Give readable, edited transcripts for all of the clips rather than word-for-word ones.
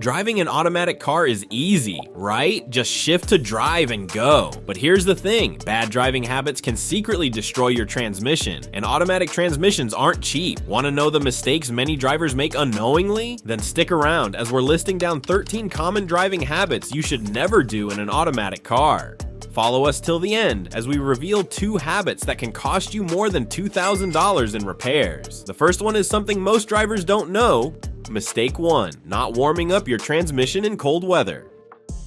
Driving an automatic car is easy, right? Just shift to drive and go. But here's the thing, bad driving habits can secretly destroy your transmission, and automatic transmissions aren't cheap. Want to know the mistakes many drivers make unknowingly? Then stick around as we're listing down 13 common driving habits you should never do in an automatic car. Follow us till the end as we reveal 2 habits that can cost you more than $2,000 in repairs. The first one is something most drivers don't know. Mistake 1, not warming up your transmission in cold weather.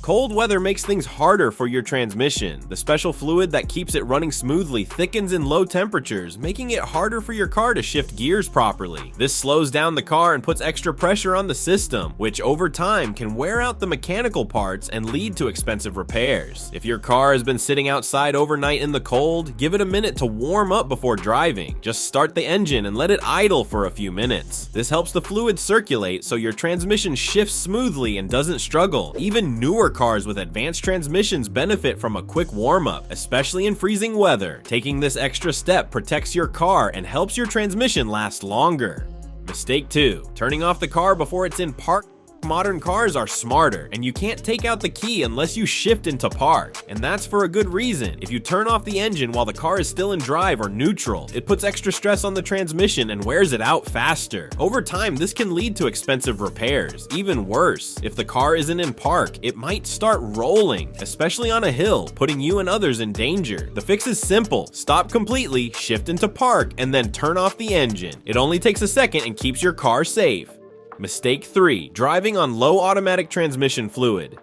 Cold weather makes things harder for your transmission. The special fluid that keeps it running smoothly thickens in low temperatures, making it harder for your car to shift gears properly. This slows down the car and puts extra pressure on the system, which over time can wear out the mechanical parts and lead to expensive repairs. If your car has been sitting outside overnight in the cold, give it a minute to warm up before driving. Just start the engine and let it idle for a few minutes. This helps the fluid circulate so your transmission shifts smoothly and doesn't struggle. Even newer cars with advanced transmissions benefit from a quick warm-up, especially in freezing weather. Taking this extra step protects your car and helps your transmission last longer. Mistake 2, turning off the car before it's in park. Modern cars are smarter, and you can't take out the key unless you shift into park. And that's for a good reason. If you turn off the engine while the car is still in drive or neutral, it puts extra stress on the transmission and wears it out faster. Over time, this can lead to expensive repairs. Even worse, if the car isn't in park, it might start rolling, especially on a hill, putting you and others in danger. The fix is simple. Stop completely, shift into park, and then turn off the engine. It only takes a second and keeps your car safe. Mistake 3, driving on low automatic transmission fluid.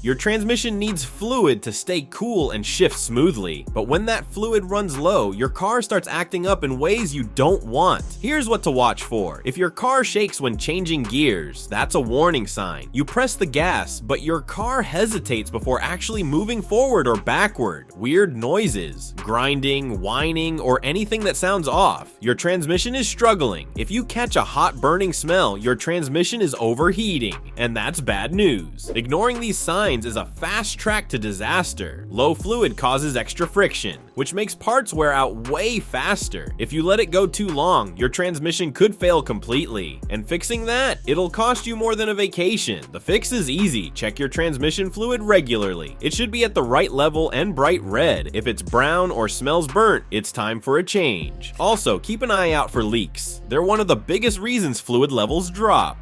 Your transmission needs fluid to stay cool and shift smoothly, but when that fluid runs low, your car starts acting up in ways you don't want. Here's what to watch for. If your car shakes when changing gears, that's a warning sign. You press the gas, but your car hesitates before actually moving forward or backward. Weird noises, grinding, whining, or anything that sounds off. Your transmission is struggling. If you catch a hot burning smell, your transmission is overheating, and that's bad news. Ignoring these signs is a fast track to disaster. Low fluid causes extra friction, which makes parts wear out way faster. If you let it go too long, your transmission could fail completely. And fixing that, it'll cost you more than a vacation. The fix is easy. Check your transmission fluid regularly. It should be at the right level and bright red. If it's brown or smells burnt, it's time for a change. Also, keep an eye out for leaks. They're one of the biggest reasons fluid levels drop.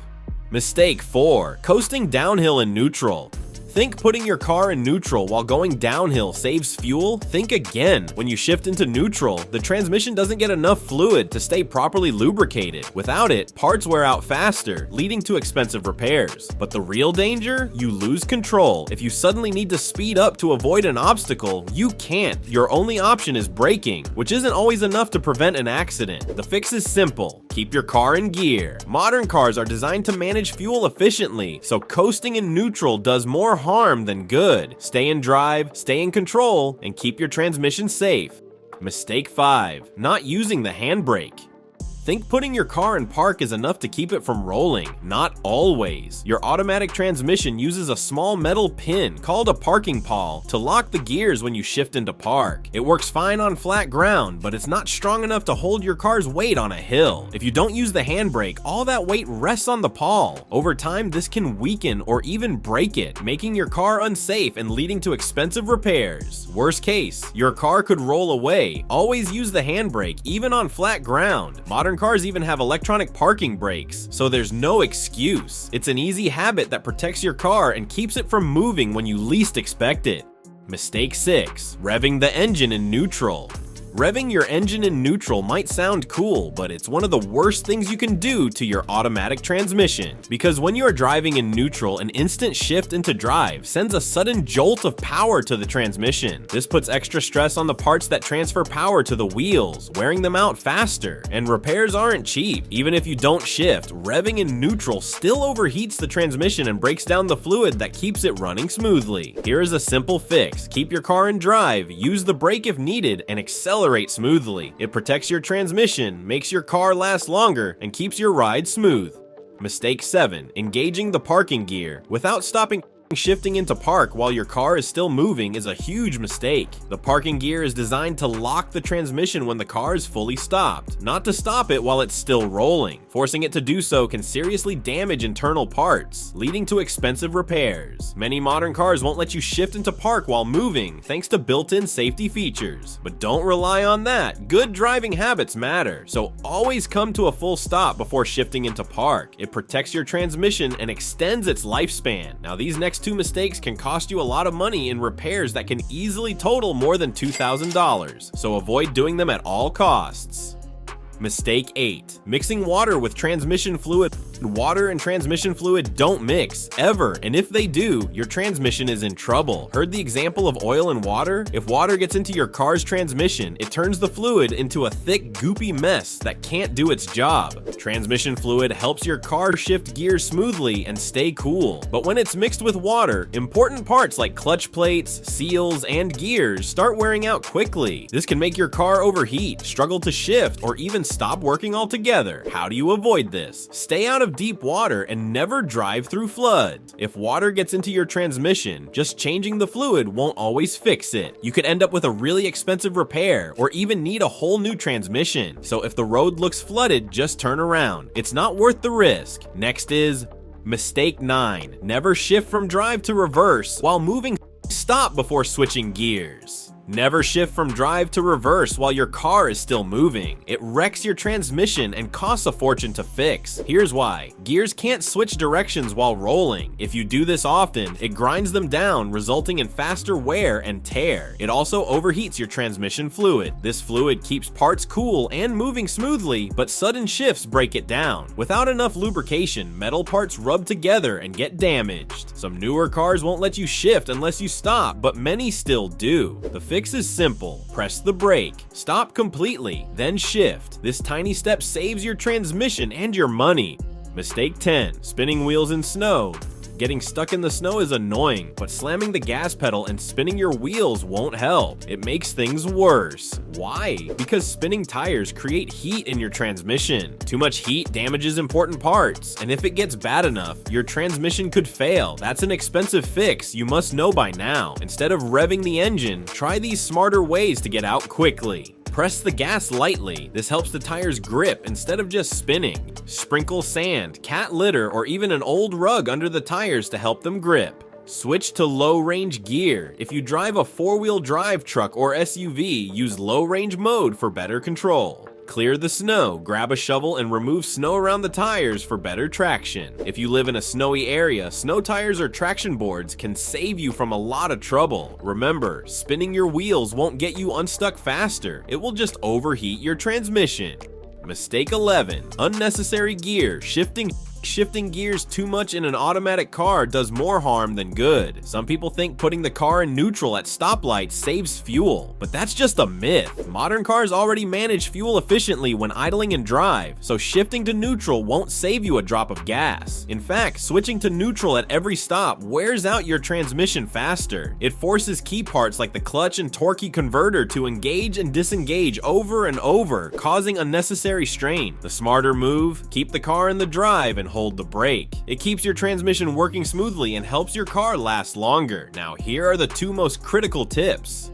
Mistake 4, coasting downhill in neutral. Think putting your car in neutral while going downhill saves fuel? Think again. When you shift into neutral, the transmission doesn't get enough fluid to stay properly lubricated. Without it, parts wear out faster, leading to expensive repairs. But the real danger? You lose control. If you suddenly need to speed up to avoid an obstacle, you can't. Your only option is braking, which isn't always enough to prevent an accident. The fix is simple. Keep your car in gear. Modern cars are designed to manage fuel efficiently, so coasting in neutral does more harm than good. Stay in drive, stay in control, and keep your transmission safe. Mistake 5, not using the handbrake. Think putting your car in park is enough to keep it from rolling. Not always. Your automatic transmission uses a small metal pin called a parking pawl to lock the gears when you shift into park. It works fine on flat ground, but it's not strong enough to hold your car's weight on a hill. If you don't use the handbrake, all that weight rests on the pawl. Over time, this can weaken or even break it, making your car unsafe and leading to expensive repairs. Worst case, your car could roll away. Always use the handbrake, even on flat ground. Modern cars even have electronic parking brakes, so there's no excuse. It's an easy habit that protects your car and keeps it from moving when you least expect it. Mistake 6, revving the engine in neutral. Revving your engine in neutral might sound cool, but it's one of the worst things you can do to your automatic transmission. Because when you are driving in neutral, an instant shift into drive sends a sudden jolt of power to the transmission. This puts extra stress on the parts that transfer power to the wheels, wearing them out faster. And repairs aren't cheap. Even if you don't shift, revving in neutral still overheats the transmission and breaks down the fluid that keeps it running smoothly. Here is a simple fix. Keep your car in drive, use the brake if needed, and accelerate smoothly. It protects your transmission, makes your car last longer, and keeps your ride smooth. Mistake 7, engaging the parking gear. Without stopping Shifting into park while your car is still moving is a huge mistake. The parking gear is designed to lock the transmission when the car is fully stopped, not to stop it while it's still rolling. Forcing it to do so can seriously damage internal parts, leading to expensive repairs. Many modern cars won't let you shift into park while moving thanks to built-in safety features. But don't rely on that. Good driving habits matter, so always come to a full stop before shifting into park. It protects your transmission and extends its lifespan. Now, these next two mistakes can cost you a lot of money in repairs that can easily total more than $2,000, so avoid doing them at all costs. Mistake 8. Mixing water with transmission fluid. Water and transmission fluid don't mix, ever, and if they do, your transmission is in trouble. Heard the example of oil and water? If water gets into your car's transmission, it turns the fluid into a thick, goopy mess that can't do its job. Transmission fluid helps your car shift gears smoothly and stay cool, but when it's mixed with water, important parts like clutch plates, seals, and gears start wearing out quickly. This can make your car overheat, struggle to shift, or even stop working altogether. How do you avoid this? Stay out of deep water and never drive through floods. If water gets into your transmission, just changing the fluid won't always fix it. You could end up with a really expensive repair or even need a whole new transmission. So if the road looks flooded, just turn around. It's not worth the risk. Next is mistake 9. Never shift from drive to reverse while moving. Stop before switching gears. Never shift from drive to reverse while your car is still moving. It wrecks your transmission and costs a fortune to fix. Here's why. Gears can't switch directions while rolling. If you do this often, it grinds them down, resulting in faster wear and tear. It also overheats your transmission fluid. This fluid keeps parts cool and moving smoothly, but sudden shifts break it down. Without enough lubrication, metal parts rub together and get damaged. Some newer cars won't let you shift unless you stop, but many still do. The fix is simple. Press the brake, stop completely, then shift. This tiny step saves your transmission and your money. Mistake 10. Spinning wheels in snow. Getting stuck in the snow is annoying, but slamming the gas pedal and spinning your wheels won't help. It makes things worse. Why? Because spinning tires create heat in your transmission. Too much heat damages important parts, and if it gets bad enough, your transmission could fail. That's an expensive fix you must know by now. Instead of revving the engine, try these smarter ways to get out quickly. Press the gas lightly. This helps the tires grip instead of just spinning. Sprinkle sand, cat litter, or even an old rug under the tires to help them grip. Switch to low-range gear. If you drive a four-wheel drive truck or SUV, use low-range mode for better control. Clear the snow, grab a shovel and remove snow around the tires for better traction. If you live in a snowy area, snow tires or traction boards can save you from a lot of trouble. Remember, spinning your wheels won't get you unstuck faster, it will just overheat your transmission. Mistake 11. Unnecessary gear. Shifting gears too much in an automatic car does more harm than good. Some people think putting the car in neutral at stoplights saves fuel, but that's just a myth. Modern cars already manage fuel efficiently when idling in drive, so shifting to neutral won't save you a drop of gas. In fact, switching to neutral at every stop wears out your transmission faster. It forces key parts like the clutch and torque converter to engage and disengage over and over, causing unnecessary strain. The smarter move, keep the car in the drive and hold the brake. It keeps your transmission working smoothly and helps your car last longer. Now, here are the two most critical tips.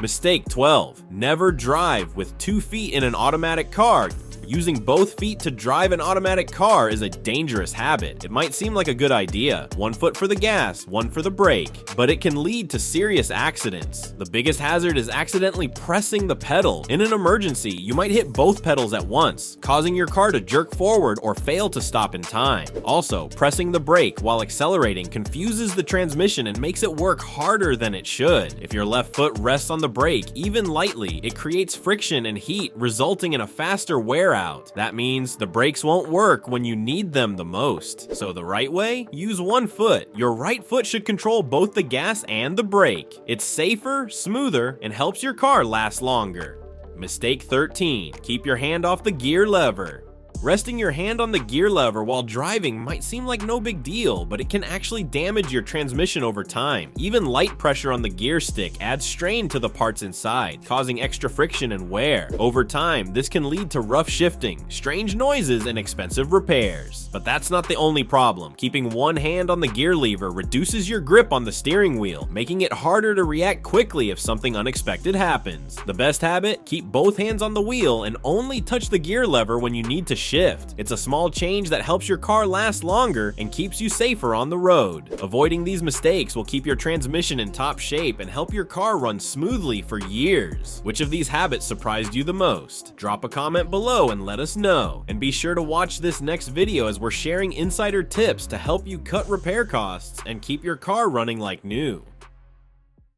Mistake 12. Never drive with 2 feet in an automatic car. Using both feet to drive an automatic car is a dangerous habit. It might seem like a good idea. 1 foot for the gas, 1 for the brake, but it can lead to serious accidents. The biggest hazard is accidentally pressing the pedal. In an emergency, you might hit both pedals at once, causing your car to jerk forward or fail to stop in time. Also, pressing the brake while accelerating confuses the transmission and makes it work harder than it should. If your left foot rests on the brake, even lightly, it creates friction and heat, resulting in a faster wear out. That means the brakes won't work when you need them the most. So the right way? Use 1 foot. Your right foot should control both the gas and the brake. It's safer, smoother, and helps your car last longer. Mistake 13. Keep your hand off the gear lever. Resting your hand on the gear lever while driving might seem like no big deal, but it can actually damage your transmission over time. Even light pressure on the gear stick adds strain to the parts inside, causing extra friction and wear. Over time, this can lead to rough shifting, strange noises, and expensive repairs. But that's not the only problem. Keeping one hand on the gear lever reduces your grip on the steering wheel, making it harder to react quickly if something unexpected happens. The best habit? Keep both hands on the wheel and only touch the gear lever when you need to shift. It's a small change that helps your car last longer and keeps you safer on the road. Avoiding these mistakes will keep your transmission in top shape and help your car run smoothly for years. Which of these habits surprised you the most? Drop a comment below and let us know. And be sure to watch this next video as we're sharing insider tips to help you cut repair costs and keep your car running like new.